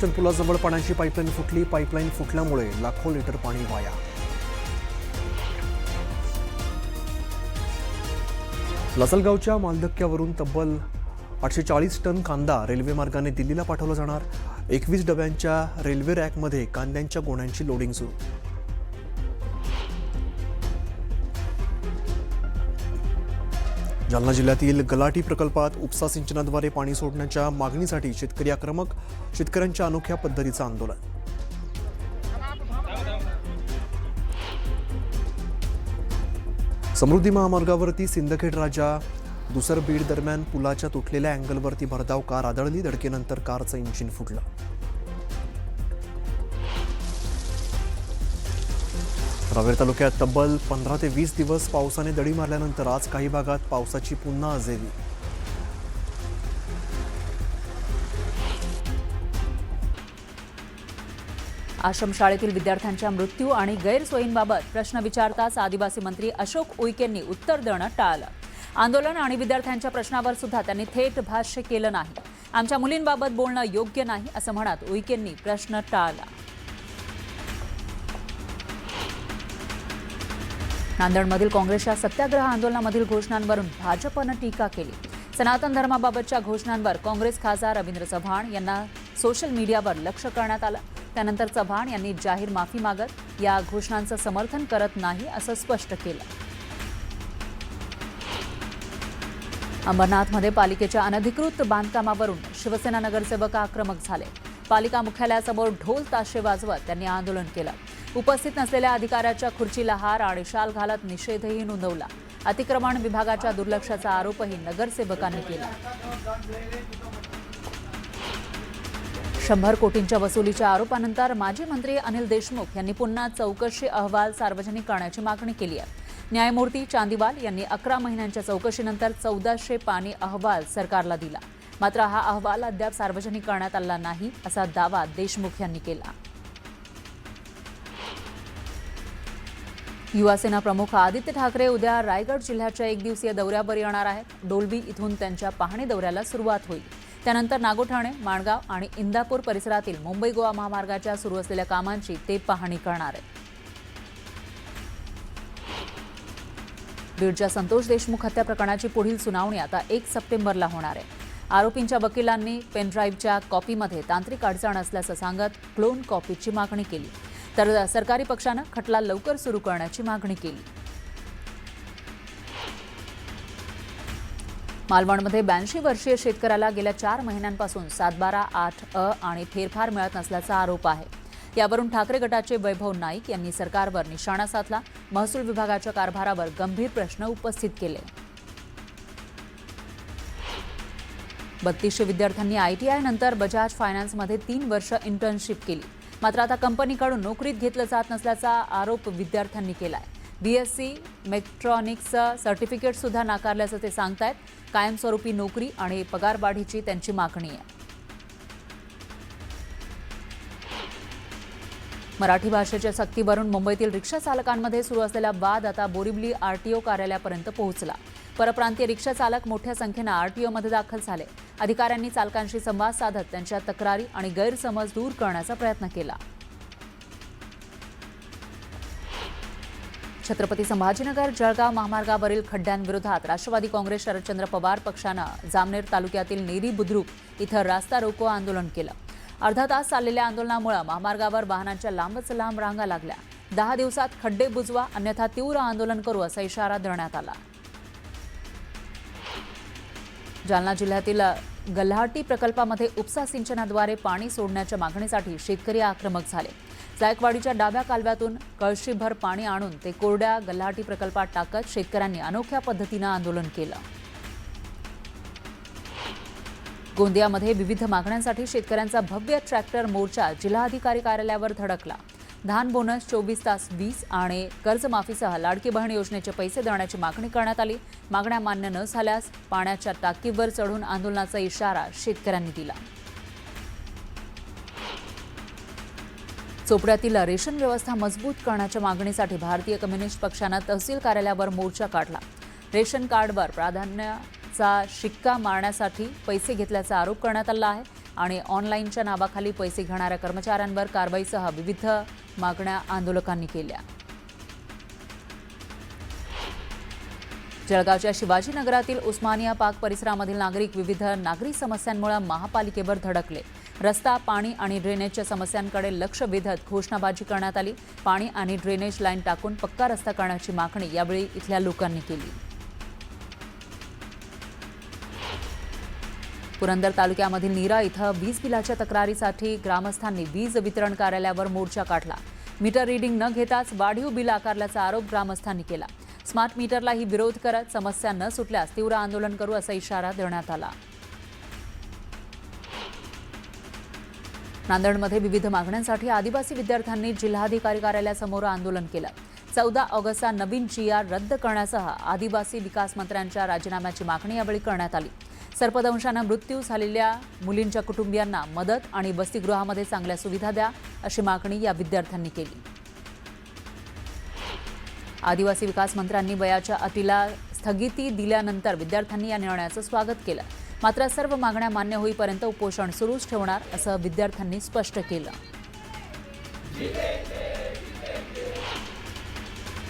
National पुलाजवळ पाण्याची pipeline फुटली. Pipeline फुटल्यामुळे लाखो लिटर पाणी वाया. लासलगावच्या मालधक्क्यावरून तब्बल 840 टन कांदा रेल्वे मार्गाने दिल्लीला पाठवला जाणार. 21 डब्यांच्या रेल्वे रॅकमध्ये कांद्यांच्या गोण्यांची लोडिंग सुरू. जालना जिल्ह्यातील गलाटी प्रकल्पात उपसा सिंचनाद्वारे पाणी सोडण्याच्या मागणीसाठी शेतकरी आक्रमक. शेतकऱ्यांच्या अनोख्या पद्धतीचं आंदोलन. समृद्धी महामार्गावरती सिंदखेड राजा दुसर बीड दरम्यान पुलाच्या तुटलेल्या अँगलवरती भरधाव कार आदळली. धडकेनंतर कारचं इंजिन फुटलं. रावेर तालुक्यात तब्बल 15 ते 20 दिवस पावसाने दडी मारल्यानंतर आज काही भागात पावसाची पुन्हा हजेरी. आश्रमशाळेतील विद्यार्थ्यांच्या मृत्यू आणि गैरसोयींबाबत प्रश्न विचारताच आदिवासी मंत्री अशोक उईकेंनी उत्तर देणं टाळलं. आंदोलन आणि विद्यार्थ्यांच्या प्रश्नावर सुद्धा त्यांनी थेट भाष्य केलं नाही. आमच्या मुलींबाबत बोलणं योग्य नाही असं म्हणत उईकेंनी प्रश्न टाळला. नांदेडमधील काँग्रेसच्या सत्याग्रह आंदोलनामधील घोषणांवरून भाजपनं टीका केली. सनातन धर्माबाबतच्या घोषणांवर काँग्रेस खासदार रवींद्र चव्हाण यांना सोशल मीडियावर लक्ष करण्यात आलं. त्यानंतर चव्हाण यांनी जाहीर माफी मागत या घोषणांचं समर्थन करत नाही असं स्पष्ट केलं. अंबरनाथमध्ये पालिकेच्या अनधिकृत बांधकामावरून शिवसेना नगरसेवक आक्रमक झाले. पालिका मुख्यालयासमोर ढोल ताशे वाजवत त्यांनी आंदोलन केलं. उपस्थित नसलेल्या अधिकाऱ्याच्या खुर्चीला हार आणि शाल घालत निषेधही नोंदवला. अतिक्रमण विभागाच्या दुर्लक्षाचा आरोपही नगरसेवकांनी केला. 100 कोटींच्या वसुलीच्या आरोपानंतर माजी मंत्री अनिल देशमुख यांनी पुन्हा चौकशी अहवाल सार्वजनिक करण्याची मागणी केली आहे. न्यायमूर्ती चांदीवाल यांनी 11 महिन्यांच्या चौकशीनंतर 1400 पानी अहवाल सरकारला दिला. मात्र हा अहवाल अद्याप सार्वजनिक करण्यात आला नाही असा दावा देशमुख यांनी केला. युवासेना प्रमुख आदित्य ठाकरे उद्या रायगड जिल्ह्याच्या एकदिवसीय दौऱ्यावर येणार आहेत. डोलबी इथून त्यांच्या पाहणी दौऱ्याला सुरुवात होईल. त्यानंतर नागोठाणे, माणगाव आणि इंदापूर परिसरातील मुंबई गोवा महामार्गाच्या सुरू असलेल्या कामांची ते पाहणी करणार आहेत. बीडच्या संतोष देशमुख हत्या प्रकरणाची पुढील सुनावणी आता 1 सप्टेंबरला होणार आहे. आरोपींच्या वकिलांनी पेनड्राईव्हच्या कॉपीमध्ये तांत्रिक अडचण असल्याचं सांगत क्लोन कॉपीची मागणी केली. तर सरकारी पक्षानं खटला लवकर सुरू करण्याची मागणी केली. मालवणमध्ये 82 वर्षीय शेतकऱ्याला गेल्या 4 महिन्यांपासून 7/12/8 आणि फेरफार मिळत नसल्याचा आरोप आहे. यावरून ठाकरे गटाचे वैभव नाईक यांनी सरकारवर निशाणा साधला. महसूल विभागाच्या कारभारावर गंभीर प्रश्न उपस्थित केले. 3200 विद्यार्थ्यांनी ITI नंतर बजाज फायनान्समध्ये 3 वर्ष इंटर्नशिप केली. मात्र आता कंपनीकडून नोकरीत घेतलं जात नसल्याचा आरोप विद्यार्थ्यांनी केलाय. BSc मेक्ट्रॉनिक्सचं सर्टिफिकेट सुद्धा नाकारल्याचं ते सांगतायत. कायमस्वरूपी नोकरी आणि पगारवाढीची त्यांची मागणी आहे. मराठी भाषेच्या सक्तीवरून मुंबईतील रिक्षा चालकांमध्ये सुरू असलेला वाद आता बोरिवली RTO कार्यालयापर्यंत पोहोचला. परप्रांतीय रिक्षा चालक मोठ्या संख्येनं RTOमध्ये दाखल झाले. अधिकाऱ्यांनी चालकांशी संवाद साधत त्यांच्या तक्रारी आणि गैरसमज दूर करण्याचा प्रयत्न केला. छत्रपती संभाजीनगर जळगाव महामार्गावरील खड्ड्यांविरोधात राष्ट्रवादी काँग्रेस शरदचंद्र पवार पक्षानं जामनेर तालुक्यातील नेरी बुद्रुक इथं रास्ता रोको आंदोलन केलं. अर्धा तास चाललेल्या आंदोलनामुळे महामार्गावर वाहनांच्या लांबच लांब रांगा लागल्या. 10 दिवसात खड्डे बुजवा अन्यथा तीव्र आंदोलन करू असा इशारा देण्यात आला. जालना जिल्ह्यातील गल्हाटी प्रकल्पामध्ये उपसा सिंचनाद्वारे पाणी सोडण्याच्या मागणीसाठी शेतकरी आक्रमक झाले. जायकवाडीच्या डाव्या कालव्यातून कळशीभर पाणी आणून ते कोरड्या गल्हाटी प्रकल्पात टाकत शेतकऱ्यांनी अनोख्या पद्धतीनं आंदोलन केलं. गोंदियामध्ये विविध मागण्यांसाठी शेतकऱ्यांचा भव्य ट्रॅक्टर मोर्चा जिल्हाधिकारी कार्यालयावर धडकला. धान बोनस 24 तास 20 आणि कर्जमाफीसह लाडकी बहीण योजनेचे पैसे देण्याची मागणी करण्यात आली. मागण्या मान्य न झाल्यास पाण्याच्या टाकीवर चढून आंदोलनाचा इशारा शेतकऱ्यांनी दिला. चोपड्यातील रेशन व्यवस्था मजबूत करण्याच्या मागणीसाठी भारतीय कम्युनिस्ट पक्षानं तहसील कार्यालयावर मोर्चा काढला. रेशन कार्डवर प्राधान्याचा शिक्का मारण्यासाठी पैसे घेतल्याचा आरोप करण्यात आला आहे. आणि ऑनलाईनच्या नावाखाली पैसे घेणाऱ्या कर्मचाऱ्यांवर कारवाईसह विविध मागण्या आंदोलकांनी केल्या. जळगावच्या शिवाजीनगरातील उस्मानिया पार्क परिसरामधील नागरिक विविध नागरी समस्यांमुळे महापालिकेवर धडकले. रस्ता, पाणी आणि ड्रेनेजच्या समस्यांकडे लक्ष वेधत घोषणाबाजी करण्यात आली. पाणी आणि ड्रेनेज लाईन टाकून पक्का रस्ता करण्याची मागणी यावेळी इथल्या लोकांनी केली. पुरंदर तालुक्यामधील नीरा इथं वीज बिलाच्या तक्रारीसाठी ग्रामस्थांनी वीज वितरण कार्यालयावर मोर्चा काढला. मीटर रीडिंग न घेताच वाढीव बिल आकारल्याचा आरोप ग्रामस्थांनी केला. स्मार्ट मीटरलाही विरोध करत समस्या न सुटल्यास तीव्र आंदोलन करू असा इशारा देण्यात आला. नांदेडमध्ये विविध मागण्यांसाठी आदिवासी विद्यार्थ्यांनी जिल्हाधिकारी कार्यालयासमोर आंदोलन केलं. 14 ऑगस्टचा नवीन GR रद्द करण्यासह आदिवासी विकास मंत्र्यांच्या राजीनाम्याची मागणी यावेळी करण्यात आली. सर्पदंशाने मृत्यू झालेल्या मुलींच्या कुटुंबियांना मदत आणि वसतिगृहामध्ये चांगल्या सुविधा द्या अशी मागणी या विद्यार्थ्यांनी केली. आदिवासी विकास मंत्र्यांनी वयाच्या अटीला स्थगिती दिल्यानंतर विद्यार्थ्यांनी या निर्णयाचं स्वागत केलं. मात्र सर्व मागण्या मान्य होईपर्यंत उपोषण सुरूच ठेवणार असं विद्यार्थ्यांनी स्पष्ट केलं.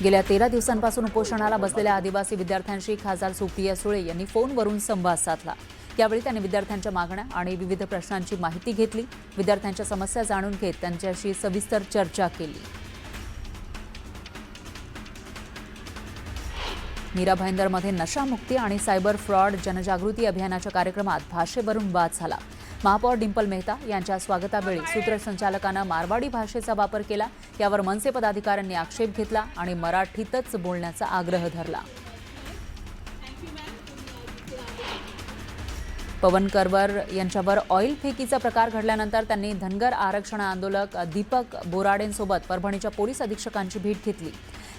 गेल्या 13 दिवसांपासून उपोषणाला बसलेल्या आदिवासी विद्यार्थ्यांशी खासदार सुप्रिया सुळे यांनी फोनवरून संवाद साधला. यावेळी त्यांनी विद्यार्थ्यांच्या मागण्या आणि विविध प्रश्नांची माहिती घेतली. विद्यार्थ्यांच्या समस्या जाणून घेत त्यांच्याशी सविस्तर चर्चा केली. मीरा भाईंदरमध्ये नशामुक्ती आणि सायबर फ्रॉड जनजागृती अभियानाच्या कार्यक्रमात भाषेवरून वाद झाला. महापौर डिंपल मेहता यांच्या स्वागतावेळी सूत्रसंचालकानं मारवाडी भाषेचा वापर केला. यावर मनसे पदाधिकाऱ्यांनी आक्षेप घेतला आणि मराठीतच बोलण्याचा आग्रह धरला. पवन करवर यांच्यावर ऑइल फेकीचा प्रकार घडल्यानंतर त्यांनी धनगर आरक्षण आंदोलक दीपक बोराडेंसोबत परभणीच्या पोलीस अधीक्षकांची भेट घेतली.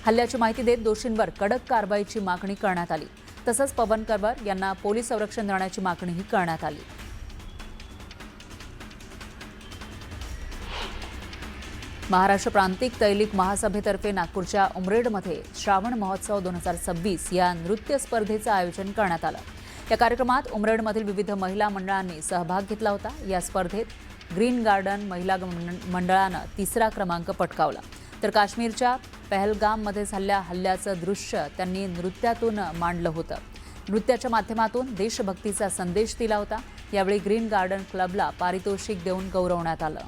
हल्ल्याची माहिती देत दोषींवर कडक कारवाईची मागणी करण्यात आली. तसंच पवन करवर यांना पोलीस संरक्षण देण्याची मागणीही करण्यात आली. महाराष्ट्र प्रांतिक तैलिक महासभेतर्फे नागपूरच्या उमरेडमध्ये श्रावण महोत्सव 2026 या नृत्य स्पर्धेचं आयोजन करण्यात आलं. या कार्यक्रमात उमरेडमधील विविध महिला मंडळांनी सहभाग घेतला होता. या स्पर्धेत ग्रीन गार्डन महिला मंडळानं 3रा क्रमांक पटकावला. तर काश्मीरच्या पहलगाममध्ये झालेल्या हल्ल्याचं दृश्य त्यांनी नृत्यातून मांडलं होतं. नृत्याच्या माध्यमातून देशभक्तीचा संदेश दिला होता. यावेळी ग्रीन गार्डन क्लबला पारितोषिक देऊन गौरवण्यात आलं.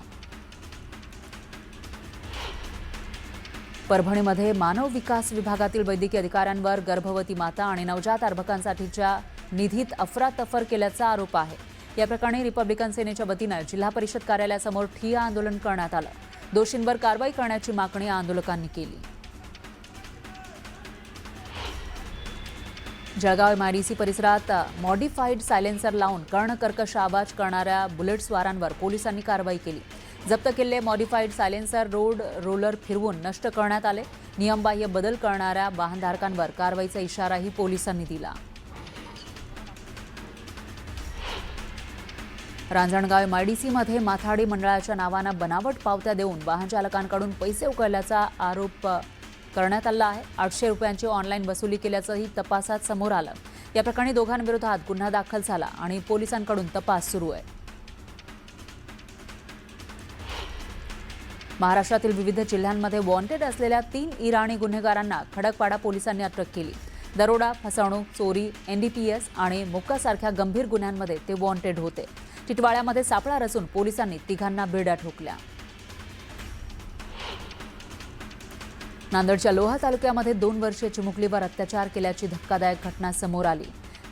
परभणीमध्ये मानव विकास विभागातील वैद्यकीय अधिकाऱ्यांवर गर्भवती माता आणि नवजात अर्भकांसाठीच्या निधीत अफरातफर केल्याचा आरोप आहे. या प्रकरणी रिपब्लिकन सेनेच्या वतीनं जिल्हा परिषद कार्यालयासमोर ठिय्या आंदोलन करण्यात आलं. दोषींवर कारवाई करण्याची मागणी आंदोलकांनी केली. जळगाव MIDC परिसरात मॉडिफाईड सायलेन्सर लावून कर्णकर्कश आवाज करणाऱ्या बुलेट्सवारांवर पोलिसांनी कारवाई केली. जप्त केलेले मॉडिफाईड सायलेन्सर रोड रोलर फिरवून नष्ट करण्यात आले. नियमबाह्य बदल करणाऱ्या वाहनधारकांवर कारवाईचा इशाराही पोलिसांनी दिला. रांजणगाव MIDCमध्ये माथाडी मंडळाच्या नावानं बनावट पावत्या देऊन वाहन चालकांकडून पैसे उकळल्याचा आरोप करण्यात आला आहे. 800 रुपयांची ऑनलाईन वसुली केल्याचंही तपासात समोर आलं. या प्रकरणी दोघांविरोधात गुन्हा दाखल झाला आणि पोलिसांकडून तपास सुरू आहे. महाराष्ट्रातील विविध जिल्ह्यांमध्ये वॉन्टेड असलेल्या 3 इराणी गुन्हेगारांना खडकपाडा पोलिसांनी अटक केली. दरोडा, फसवणूक, चोरी, NDPS आणि मोक्कासारख्या गंभीर गुन्ह्यांमध्ये ते वॉन्टेड होते. टिटवाळ्यामध्ये सापळा रचून पोलिसांनी तिघांना बेड्या ठोकल्या. नांदेडच्या लोहा तालुक्यामध्ये 2 वर्षीय चिमुकलीवर अत्याचार केल्याची धक्कादायक घटना समोर आली.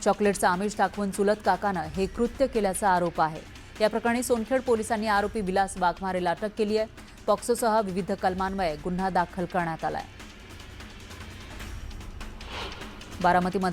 चॉकलेटचं आमिष दाखवून चुलत काकानं हे कृत्य केल्याचा आरोप आहे. या प्रकरणी सोनखेड पोलिसांनी आरोपी विलास वाघमारेला अटक केली आहे. पॉक्सोसह विविध कलमान्वये गुन्हा दाखल करण्यात आलाय. बारामतीमध्ये